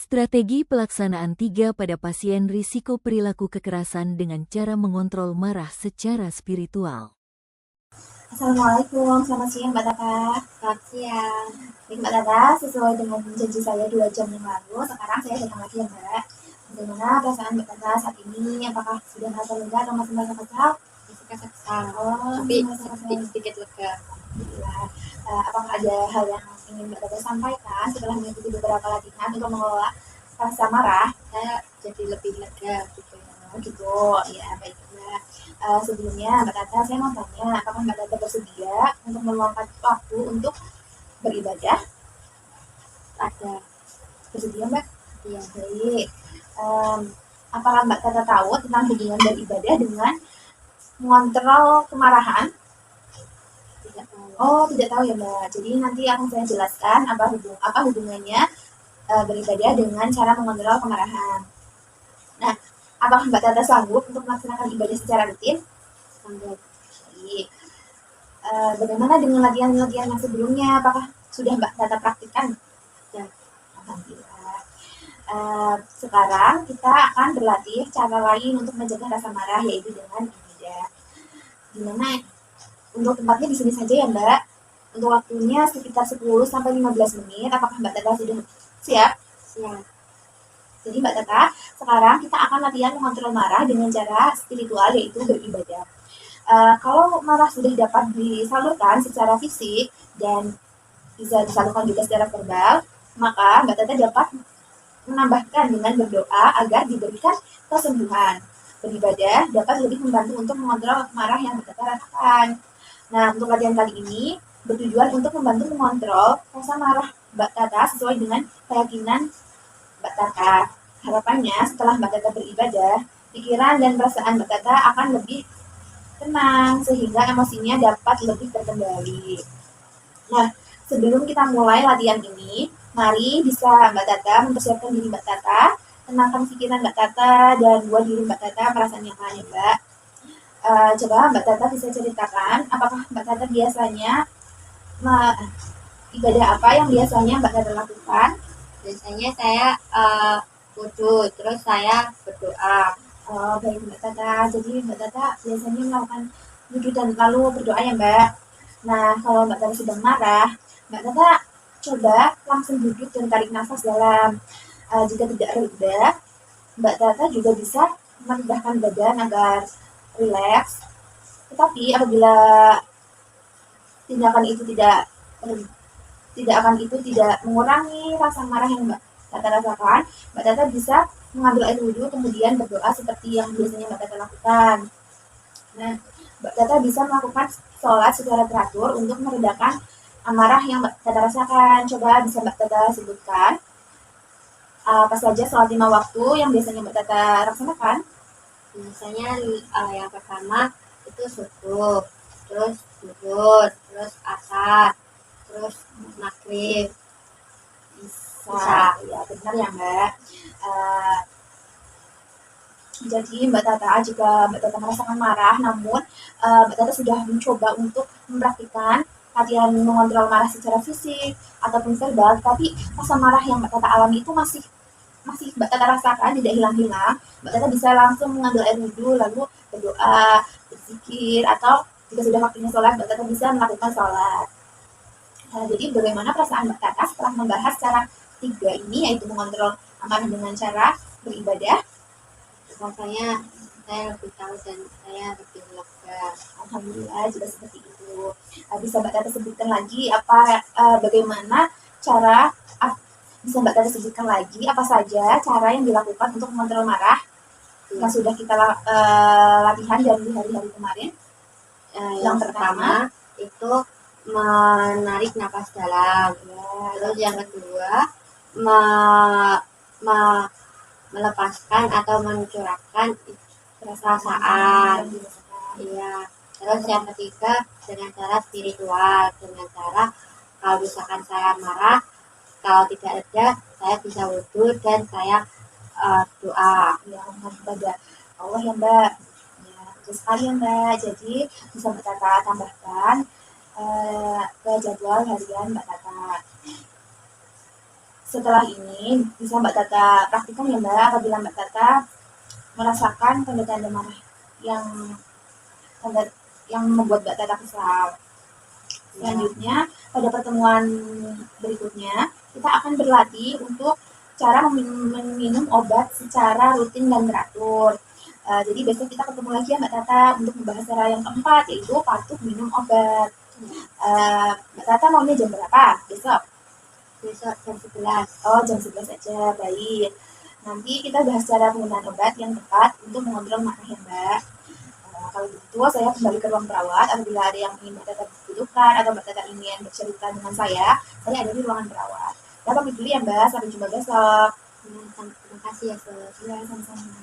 Strategi pelaksanaan 3 pada pasien risiko perilaku kekerasan dengan cara mengontrol marah secara spiritual. Assalamualaikum, selamat siang Mbak Tata. Selamat siang. Baik Mbak Tata, sesuai dengan janji saya 2 jam yang lalu, sekarang saya datang lagi ya Mbak. Bagaimana perasaan Mbak Tata saat ini? Apakah sudah merasa lega atau masih merasa kesal? Masih kesal, Tapi sedikit lega. Apakah ada hal yang ingin Mbak Tata sampaikan setelah mengikuti beberapa latihan untuk mengelola rasa marah? Saya jadi lebih lega gitu. Gitu, ya baik Mbak. Sebelumnya Mbak Tata, saya mau tanya, apakah Mbak Tata bersedia untuk meluangkan waktu untuk beribadah? Ada. Bersedia Mbak? Iya. Baik. Apakah Mbak Tata tahu tentang hubungan beribadah dengan mengontrol kemarahan? Tidak tahu. Oh, tidak tahu ya Mbak. Jadi nanti akan saya jelaskan apa hubungannya beribadah dengan cara mengontrol kemarahan. Nah, apakah Mbak Tata sanggup untuk melaksanakan ibadah secara rutin? Sanggup. Baik. Bagaimana dengan latihan-latihan yang sebelumnya? Apakah sudah Mbak Tata praktikkan? Ya. Alhamdulillah. Sekarang kita akan berlatih cara lain untuk menjaga rasa marah, yaitu dengan ibadah. Dimana untuk tempatnya di sini saja ya Mbak. Untuk waktunya sekitar 10-15 menit. Apakah Mbak Tata sudah siap? Siap. Jadi Mbak Tata, sekarang kita akan latihan mengontrol marah dengan cara spiritual, yaitu beribadah. Kalau marah sudah dapat disalurkan secara fisik dan bisa disalurkan juga secara verbal, maka Mbak Tata dapat menambahkan dengan berdoa agar diberikan kesembuhan. Beribadah dapat lebih membantu untuk mengontrol marah yang Mbak Tata rasakan. Nah, untuk latihan kali ini bertujuan untuk membantu mengontrol rasa marah Mbak Tata sesuai dengan keyakinan Mbak Tata. Harapannya setelah Mbak Tata beribadah, pikiran dan perasaan Mbak Tata akan lebih tenang sehingga emosinya dapat lebih terkendali. Nah, sebelum kita mulai latihan ini, mari bisa Mbak Tata mempersiapkan diri Mbak Tata, tenangkan pikiran Mbak Tata dan buat diri Mbak Tata perasaan yang lain, Mbak. Coba Mbak Tata bisa ceritakan apakah Mbak Tata biasanya ibadah apa yang biasanya Mbak Tata lakukan? Biasanya saya wudhu, terus saya berdoa. Baik Mbak Tata, jadi Mbak Tata biasanya melakukan wudhu dan lalu berdoa ya Mbak. Nah, kalau Mbak Tata sedang marah, Mbak Tata coba langsung duduk dan tarik nafas dalam. Jika tidak reda, Mbak Tata juga bisa merendahkan badan agar rileks. Tetapi apabila tindakan itu tidak mengurangi rasa marah yang Mbak Tata rasakan, Mbak Tata bisa mengambil air wudhu kemudian berdoa seperti yang biasanya Mbak Tata lakukan. Nah, Mbak Tata bisa melakukan sholat secara teratur untuk meredakan amarah yang Mbak Tata rasakan. Coba bisa Mbak Tata sebutkan apa saja sholat 5 waktu yang biasanya Mbak Tata laksanakan? Biasanya yang pertama itu subuh, terus zuhur, terus asar, terus maghrib. Bisa. Ya, benar ya Mbak. Jadi Mbak Tata, jika Mbak Tata merasakan marah, namun Mbak Tata sudah mencoba untuk mempraktikkan latihan mengontrol marah secara fisik ataupun verbal, tapi rasa marah yang Mbak Tata alami itu masih Mbak Tata rasakan, tidak hilang-hilang. Mbak Tata bisa langsung mengambil air wudhu, lalu berdoa, berzikir, atau jika sudah waktunya sholat, Mbak Tata bisa melakukan sholat. Jadi bagaimana perasaan Mbak Tata setelah membahas cara 3 ini, yaitu mengontrol amarah dengan cara beribadah? Rasanya saya lebih tahu dan saya lebih lega. Alhamdulillah juga seperti itu. Bisa Mbak Tata sebutkan lagi bagaimana cara bisa Mbak Tata sebutkan lagi apa saja cara yang dilakukan untuk mengontrol marah yang sudah kita latihan dari hari-hari kemarin? Yang pertama itu menarik napas dalam. Terus yang kedua melepaskan atau mencurahkan perasaan. Iya. Terus yang ketiga dengan cara spiritual, dengan cara kalau misalkan saya marah, kalau tidak ada, saya bisa wudhu dan saya doa. Ya, kepada Allah ya Mbak. Ya, betul sekali ya Mbak. Jadi bisa Mbak Tata tambahkan ke jadwal harian Mbak Tata. Setelah ini bisa Mbak Tata praktikkan ya Mbak, apabila Mbak Tata merasakan tanda-tanda marah yang yang membuat Mbak Tata kesal. Selanjutnya, pada pertemuan berikutnya, kita akan berlatih untuk cara meminum obat secara rutin dan teratur. Jadi besok kita ketemu lagi ya Mbak Tata untuk membahas cara yang keempat, yaitu patuh minum obat. Mbak Tata maunya jam berapa besok? Besok jam 11. Oh, jam 11 aja, baik. Nanti kita bahas cara penggunaan obat yang tepat untuk mengontrol marah ya Mbak. Kalau begitu, saya kembali ke ruang perawat. Apabila ada yang ingin Mbak Tata butuhkan atau Mbak Tata ingin bercerita dengan saya ada di ruangan perawat. Kita pamit dulu ya Mbak, sampai jumpa besok. Terima kasih ya, Sus. Ya, sama-sama.